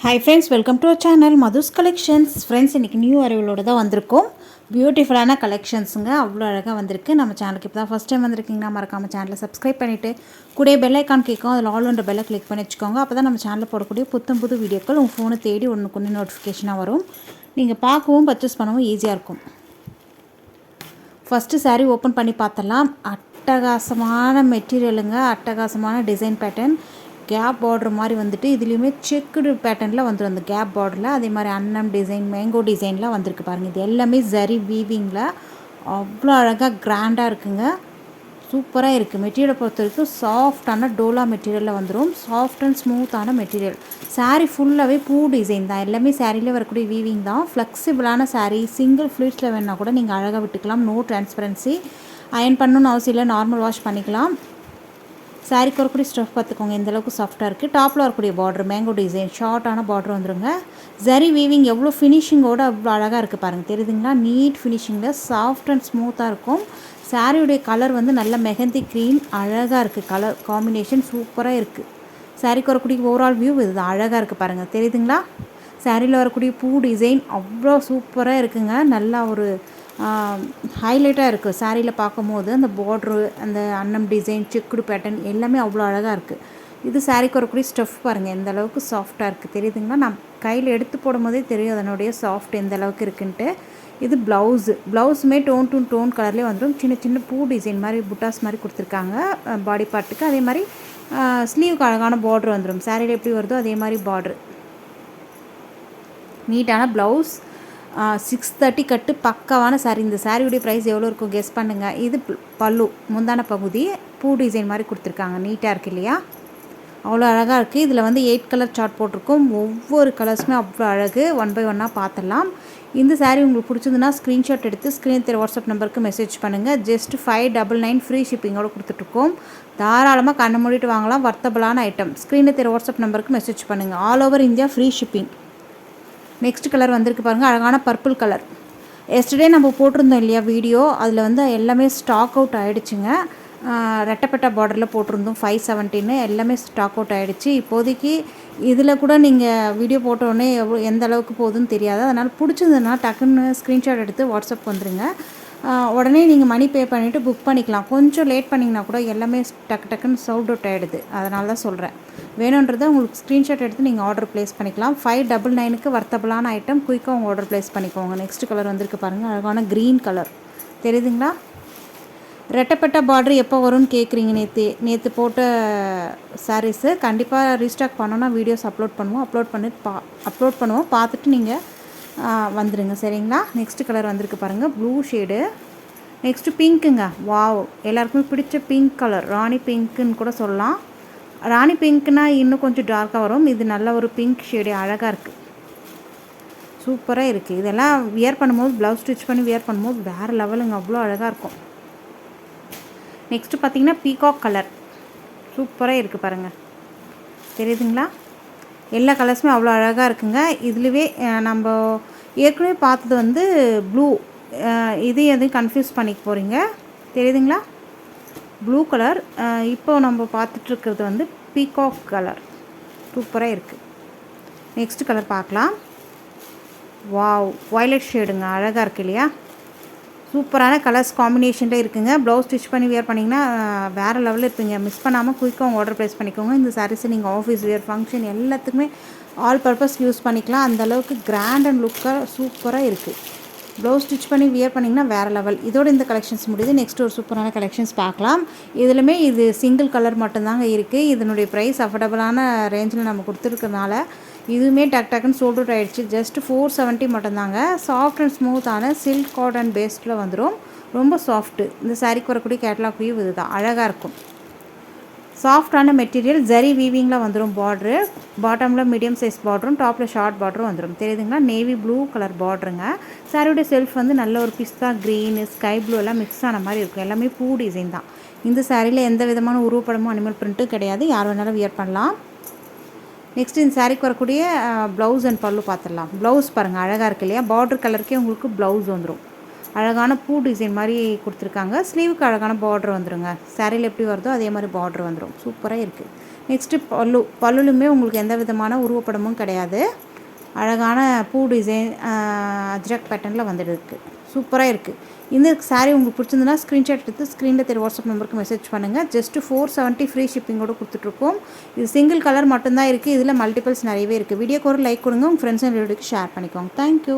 Hi friends, welcome to our channel Madhu's collections. Friends, இன்றைக்கி new அரைவலோடு தான் வந்திருக்கோம். பியூட்டிஃபுல்லான கலெக்ஷன்ஸுங்க, அவ்வளோ அழகாக வந்திருக்கு. நம்ம சேனலுக்கு இப்போ தான் ஃபஸ்ட் டைம் வந்திருக்கீங்கன்னா மறக்காமல் சேனலை சப்ஸ்கிரைப் பண்ணிவிட்டு கூட பெல் ஐக்கான் கேட்கும், அதில் ஆல் ஒன்ற பெல்லை கிளிக் பண்ணி வச்சுக்கோங்க. அப்போ தான் நம்ம சேனலில் போடக்கூடிய புது வீடியோக்கள் உங்கள் ஃபோனை தேடி ஒன்று நோட்டிஃபிகேஷனாக வரும். நீங்கள் பார்க்கவும் பர்ச்சேஸ் பண்ணவும் ஈஸியாக இருக்கும். ஃபஸ்ட்டு சாரீ ஓப்பன் பண்ணி பார்த்தலாம். அட்டகாசமான மெட்டீரியலுங்க, அட்டகாசமான டிசைன் பேட்டர்ன். கேப் பார்டர் மாதிரி வந்துட்டு இதுலேயுமே செக்குடு பேட்டர்னில் வந்துடும். அந்த கேப் பார்டரில் அதே மாதிரி அன்னம் டிசைன், மேங்கோ டிசைன்லாம் வந்திருக்கு பாருங்கள். இது எல்லாமே ஜரி வீவிங்கில் அவ்வளோ அழகாக கிராண்டாக இருக்குங்க. சூப்பராக இருக்குது. மெட்டீரியலை பொறுத்த வரைக்கும் சாஃப்டான டோலா மெட்டீரியலில் வந்துடும். சாஃப்ட் அண்ட் ஸ்மூத்தான மெட்டீரியல். சாரீ ஃபுல்லாகவே பூ டிசைன் தான். எல்லாமே சாரியில் வரக்கூடிய வீவிங் தான். ஃப்ளெக்சிபிளான சாரீ, சிங்கிள் ஃப்ளீட்ஸில் வேணால் கூட நீங்கள் அழகாக விட்டுக்கலாம். No transparency. அயன் பண்ணணும்னு அவசியம் இல்லை, நார்மல் வாஷ் பண்ணிக்கலாம். சாரீக்கு வரக்கூடிய ஸ்டஃப் பார்த்துக்கோங்க, எந்தளவுக்கு சாஃப்டாக இருக்குது. டாப்பில் வரக்கூடிய பார்டர் மேங்கோ டிசைன், ஷார்ட்டான பார்டர் வந்துடுங்க. ஜரி வீவிங் எவ்வளோ ஃபினிஷிங்கோடு அவ்வளோ அழகாக இருக்குது பாருங்கள், தெரியுதுங்களா? நீட் ஃபினிஷிங்கில் சாஃப்ட் அண்ட் ஸ்மூத்தாக இருக்கும். சாரியுடைய கலர் வந்து நல்ல மெஹந்தி க்ரீன், அழகாக இருக்குது. கலர் காம்பினேஷன் சூப்பராக இருக்குது. சாரீக்கு வரக்கூடிய ஓவரால் வியூ இது அழகாக இருக்குது பாருங்கள், தெரியுதுங்களா? சாரியில் வரக்கூடிய பூ டிசைன் அவ்வளோ சூப்பராக இருக்குங்க. நல்லா ஒரு ஹைலைட்டாக இருக்குது சாரியில் பார்க்கும்போது. அந்த பார்ட்ரு, அந்த அன்னம் டிசைன், செக்குடு பேட்டர்ன் எல்லாமே அவ்வளோ அழகாக இருக்குது. இது சாரிக்கு வரக்கூடிய ஸ்டஃப் பாருங்கள், எந்த அளவுக்கு சாஃப்டாக இருக்குது, தெரியுதுங்களா? நான் கையில் எடுத்து போடும் போதே தெரியும் அதனுடைய சாஃப்ட் எந்த அளவுக்கு இருக்குன்ட்டு. இது ப்ளவுஸுமே டோன் டு டோன் கலர்லேயே வந்துடும். சின்ன சின்ன பூ டிசைன் மாதிரி புட்டாஸ் மாதிரி கொடுத்துருக்காங்க பாடி பார்ட்டுக்கு. அதே மாதிரி ஸ்லீவுக்கு அழகான பார்ட்ரு வந்துடும். சாரியில் எப்படி வருதோ அதே மாதிரி பார்ட்ரு. நீட்டான ப்ளவுஸ். 630 கட்டு பக்காவான சாரீ. இந்த சாரியுடைய ப்ரைஸ் எவ்வளோ இருக்கும் கெஸ் பண்ணுங்கள். இது பல்லு, முந்தான பகுதி பூ டிசைன் மாதிரி கொடுத்துருக்காங்க. நீட்டாக இருக்குது இல்லையா? அவ்வளோ அழகாக இருக்குது. இதில் வந்து 8 கலர் சார்ட் போட்டிருக்கோம். ஒவ்வொரு கலர்ஸுமே அவ்வளோ அழகு. ஒன் பை ஒன்னாக பார்த்துடலாம். இந்த சாரீ உங்களுக்கு பிடிச்சதுன்னா ஸ்க்ரீன்ஷாட் எடுத்து ஸ்க்ரீன் தெரிய வாட்ஸ்அப் நம்பருக்கு மெசேஜ் பண்ணுங்கள். ஜஸ்ட் 599 ஃப்ரீ ஷிப்பிங்கோடு கொடுத்துட்ருக்கோம். தாராளமாக கண்ணை மூடிட்டு வாங்கலாம். வர்த்தபிளான ஐட்டம். ஸ்க்ரீனை தெரிய வாட்ஸ்அப் நம்பருக்கு மெசேஜ் பண்ணுங்கள். All over India free shipping. Next colour வந்திருக்கு பாருங்கள், அழகான பர்பிள் கலர். எஸ்டர்டே நம்ம போட்டிருந்தோம் இல்லையா வீடியோ, அதில் வந்து எல்லாமே ஸ்டாக் அவுட் ஆகிடுச்சுங்க. ரெட்டப்பட்ட பார்டரில் போட்டிருந்தோம் 517, எல்லாமே ஸ்டாக் அவுட் ஆகிடுச்சு. இப்போதைக்கு இதில் கூட நீங்கள் வீடியோ போட்டோடனே எந்த அளவுக்கு போகுதுன்னு தெரியாது. அதனால் பிடிச்சதுன்னா டக்குன்னு ஸ்க்ரீன்ஷாட் எடுத்து வாட்ஸ்அப் வந்துடுங்க. உடனே நீங்கள் மணி பே பண்ணிவிட்டு புக் பண்ணிக்கலாம். கொஞ்சம் லேட் பண்ணிங்கன்னா கூட எல்லாமே டக்குன்னு சவுட் அவுட் ஆகிடுது. அதனால தான் சொல்கிறேன். வேணுன்றதை உங்களுக்கு ஸ்க்ரீன்ஷாட் எடுத்து நீங்கள் ஆர்டர் ப்ளேஸ் பண்ணிக்கலாம். 599க்கு வர்த்தபிளான ஐட்டம். குயிக்காக உங்கள் ஆர்டர் ப்ளேஸ் பண்ணிக்கோங்க. நெக்ஸ்ட் கலர் வந்திருக்கு பாருங்கள், அழகான க்ரீன் கலர், தெரியுதுங்களா? ரெட்டப்பட்ட பார்டர் எப்போ வரும்னு கேட்குறீங்க. நேற்று போட்ட சாரீஸு கண்டிப்பாக ரீஸ்டாக் பண்ணோன்னா வீடியோஸ் அப்லோட் பண்ணுவோம். பார்த்துட்டு நீங்கள் வந்துடுங்க, சரிங்களா? நெக்ஸ்ட் கலர் வந்திருக்கு பாருங்கள், ப்ளூ ஷேடு. நெக்ஸ்ட்டு பிங்க்குங்க. வாவ், எல்லாருக்குமே பிடிச்ச பிங்க் கலர், ராணி பிங்க்குன்னு கூட சொல்லலாம். ராணி பிங்க்னா இன்னும் கொஞ்சம் டார்க்காக வரும். இது நல்ல ஒரு பிங்க் ஷேடு, அழகாக இருக்குது, சூப்பராக இருக்குது. இதெல்லாம் வியர் பண்ணும்போது, ப்ளவுஸ் ஸ்டிச் பண்ணி வியர் பண்ணும்போது வேறு லெவலுங்க, அவ்வளோ அழகாக இருக்கும். நெக்ஸ்ட்டு பார்த்திங்கன்னா பீகாக் கலர், சூப்பராக இருக்குது பாருங்கள், தெரியுதுங்களா? எல்லா கலர்ஸுமே அவ்வளோ அழகாக இருக்குங்க. இதுலேயே நம்ம ஏற்கனவே பார்த்தது வந்து ப்ளூ, இது எதுவும் கன்ஃபியூஸ் பண்ணிக்க போகிறீங்க, தெரியுதுங்களா? Blue colour. இப்போ நம்ம பார்த்துட்ருக்கிறது வந்து பீகாக் கலர், சூப்பராக இருக்குது. நெக்ஸ்ட் கலர் பார்க்கலாம். வாவ், வயலட் ஷேடுங்க, அழகாக இருக்குது இல்லையா? சூப்பரான கலர்ஸ் காம்பினேஷனில் இருக்குங்க. ப்ளவுஸ் ஸ்டிச் பண்ணி வியர் பண்ணிங்கன்னா வேறு லெவலில் இருப்பீங்க. மிஸ் பண்ணாமல் குயிக்காக உங்கள் ஆர்டர் ப்ளேஸ் பண்ணிக்கோங்க. இந்த சாரீஸை நீங்கள் ஆஃபீஸ் வியர், ஃபங்க்ஷன் எல்லாத்துக்குமே ஆல் பர்பஸ் யூஸ் பண்ணிக்கலாம். அந்தளவுக்கு கிராண்ட் அண்ட் லுக்காக சூப்பராக இருக்குது. ப்ளவுஸ் ஸ்டிச் பண்ணி வியர் பண்ணிங்கன்னா வேறு லெவல். இதோட இந்த கலெக்ஷன்ஸ் முடியுது. நெக்ஸ்ட் ஒரு சூப்பரான கலெக்ஷன்ஸ் பார்க்கலாம். இதுலையுமே இது சிங்கிள் கலர் மட்டும்தாங்க இருக்குது. இதனுடைய ப்ரைஸ் அஃபோர்டபுளான ரேஞ்சில் நம்ம கொடுத்துருக்கனால இதுவுமே டக்குன்னு சோல்ட் அவுட் ஆகிடுச்சு. ஜஸ்ட் 470 மட்டும்தாங்க. சாஃப்ட் அண்ட் ஸ்மூத்தான சில்க் காட்டன் பேஸ்டில் வந்துடும். ரொம்ப சாஃப்ட்டு. இந்த சாரீக்கு வரக்கூடிய கேட்லாக் வியூ இது தான், அழகாக இருக்கும். சாஃப்டான மெட்டீரியல், ஜரி வீவிங்கில் வந்துடும். பார்ட்ரு பாட்டமில் மீடியம் சைஸ் பார்டரும், டாப்பில் ஷார்ட் பார்டரும் வந்துடும், தெரியுதுங்களா? நேவி ப்ளூ கலர் பார்டருங்க. சாரியோடைய செல்ஃப் வந்து நல்ல ஒரு பிஸ்தா க்ரீனு, ஸ்கை ப்ளூ எல்லாம் மிக்ஸ் ஆன மாதிரி இருக்கும். எல்லாமே பூ டிசைன் தான். இந்த சாரியில் எந்த விதமான உருவப்படமும் அனிமல் பிரிண்ட்டும் கிடையாது. யார் வேணாலும் வியர் பண்ணலாம். நெக்ஸ்ட் இந்த சாரீக்கு வரக்கூடிய ப்ளவுஸ் அண்ட் பல்லு பார்த்துடலாம். ப்ளவுஸ் பாருங்கள், அழகாக இருக்குது இல்லையா? பார்டர் கலருக்கே உங்களுக்கு ப்ளவுஸ் வந்துடும். அழகான பூ டிசைன் மாதிரி கொடுத்துருக்காங்க. ஸ்லீவுக்கு அழகான பார்டர் வந்துடுங்க. சாரியில் எப்படி வருதோ அதே மாதிரி பார்டர் வந்துடும். சூப்பராக இருக்குது. நெக்ஸ்ட்டு பல்லுலுமே உங்களுக்கு எந்த விதமான உருவப்படமும் கிடையாது. அழகான பூ டிசைன் அஜ்ரக் பேட்டர்னில் வந்துருக்கு. சூப்பராக இருக்குது. இந்த சாரீ உங்களுக்கு பிடிச்சிருந்துன்னா ஸ்க்ரீன்ஷாட் எடுத்து ஸ்க்ரீனில் தெரிய வாட்ஸ்அப் நம்பருக்கு மெசேஜ் பண்ணுங்கள். ஜஸ்ட்டு 470 ஃப்ரீ ஷிப்பிங்கோடு கொடுத்துட்ருக்கோம். இது சிங்கிள் கலர் மட்டும்தான் இருக்குது. இதில் மல்டிபிள்ஸ் நிறையவே இருக்குது. வீடியோக்கு ஒரு லைக் கொடுங்க. உங்கள் ஃப்ரெண்ட்ஸ் அண்ட் ரிலேட்டிவ்க்கு ஷேர் பண்ணிக்கோங்க. தேங்க்யூ.